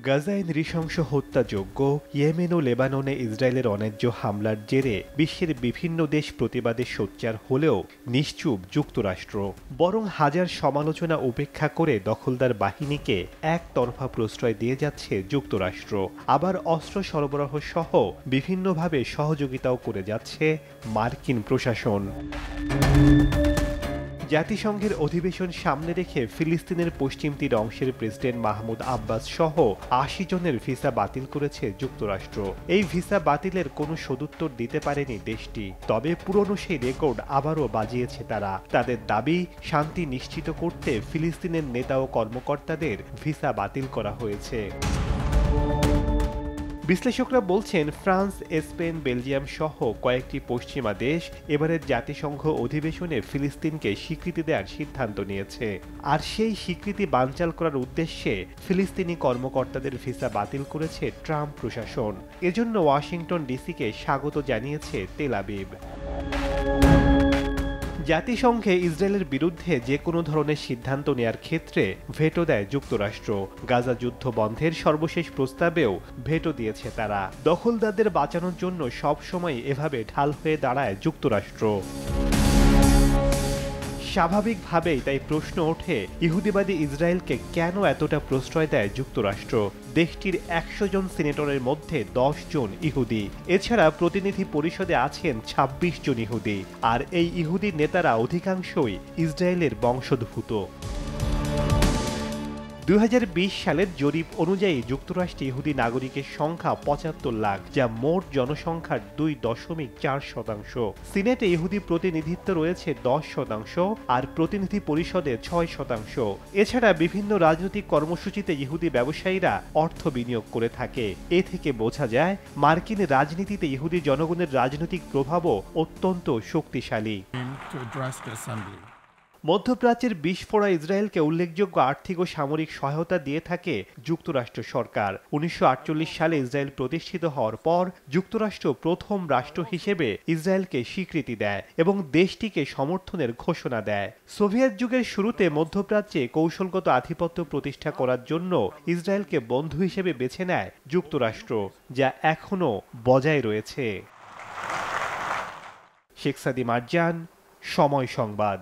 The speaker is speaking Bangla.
গাজায় নৃশংস হত্যাযজ্ঞ, ইয়েমেন ও লেবাননে ইসরায়েলের অন্যায্য হামলার জেরে বিশ্বের বিভিন্ন দেশ প্রতিবাদে সোচ্চার হলেও নিশ্চুপ যুক্তরাষ্ট্র। বরং হাজার সমালোচনা উপেক্ষা করে দখলদার বাহিনীকে একতরফা প্রশ্রয় দিয়ে যাচ্ছে যুক্তরাষ্ট্র। আবার অস্ত্র সরবরাহ সহ বিভিন্নভাবে সহযোগিতাও করে যাচ্ছে মার্কিন প্রশাসন। জাতিসংঘের অধিবেশন সামনে রেখে ফিলিস্তিনের পশ্চিম তীর অংশের প্রেসিডেন্ট মাহমুদ আব্বাস সহ ৮০ জনের ভিসা বাতিল করেছে যুক্তরাষ্ট্র। এই ভিসা বাতিলের কোনো সদুত্তর দিতে পারেনি দেশটি, তবে পুরনো সেই রেকর্ড আবারও বাজিয়েছে তারা। তাদের দাবি, শান্তি নিশ্চিত করতে ফিলিস্তিনের নেতা ও কর্মকর্তাদের ভিসা বাতিল করা হয়েছে। বিশ্লেষকরা বলছেন, ফ্রান্স, স্পেন, বেলজিয়াম সহ কয়েকটি পশ্চিমা দেশ এবারের জাতিসংঘ অধিবেশনে ফিলিস্তিনকে স্বীকৃতি দেওয়ার সিদ্ধান্ত নিয়েছে। আর সেই স্বীকৃতি বানচাল করার উদ্দেশ্যে ফিলিস্তিনি কর্মকর্তাদের ভিসা বাতিল করেছে ট্রাম্প প্রশাসন। এজন্য ওয়াশিংটন ডিসিকে স্বাগত জানিয়েছে তেল আবিব। জাতিসংঘে ইসরায়েলের বিরুদ্ধে যে কোনো ধরনের সিদ্ধান্ত নেয়ার ক্ষেত্রে ভেটো দেয় যুক্তরাষ্ট্র। গাজা যুদ্ধ বন্ধের সর্বশেষ প্রস্তাবেও ভেটো দিয়েছে তারা। দখলদারদের বাঁচানোর জন্য সবসময় এভাবে ঢাল হয়ে দাঁড়ায় যুক্তরাষ্ট্র। স্বাভাবিকভাবেই তাই প্রশ্ন ওঠে, ইহুদিবাদী ইসরায়েলকে কেন এতটা প্রশ্রয় দেয় যুক্তরাষ্ট্র? দেশটির ১০০ জন সিনেটরের মধ্যে ১০ জন ইহুদি। এছাড়া প্রতিনিধি পরিষদে আছেন ২৬ জন ইহুদি। আর এই ইহুদি নেতারা অধিকাংশই ইসরায়েলের বংশোদ্ভূত। ২০২০ সালের জরিপ অনুযায়ী যুক্তরাষ্ট্রে ইহুদি নাগরিকের সংখ্যা ৭৫ লাখ, যা মোট জনসংখ্যার ২.৪%। সিনেটে ইহুদি প্রতিনিধিত্ব রয়েছে ১০%, আর প্রতিনিধি পরিষদে ৬%। এছাড়া বিভিন্ন রাজনৈতিক কর্মসূচিতে ইহুদি ব্যবসায়ীরা অর্থ বিনিয়োগ করে থাকে। এ থেকে বোঝা যায়, মার্কিন রাজনীতিতে ইহুদি জনগণের রাজনৈতিক প্রভাবও অত্যন্ত শক্তিশালী। মধ্যপ্রাচ্যের বিস্ফোরা ইসরায়েলকে উল্লেখযোগ্য আর্থিক ও সামরিক সহায়তা দিয়ে থাকে যুক্তরাষ্ট্র সরকার। ১৯৪৮ সালে ইসরায়েল প্রতিষ্ঠিত হওয়ার পর যুক্তরাষ্ট্র প্রথম রাষ্ট্র হিসেবে ইসরায়েলকে স্বীকৃতি দেয় এবং দেশটিকে সমর্থনের ঘোষণা দেয়। সোভিয়েত যুগের শুরুতে মধ্যপ্রাচ্যে কৌশলগত আধিপত্য প্রতিষ্ঠা করার জন্য ইসরায়েলকে বন্ধু হিসেবে বেছে নেয় যুক্তরাষ্ট্র, যা এখনও বজায় রয়েছে। শেখ সাদি মারজান, সময় সংবাদ।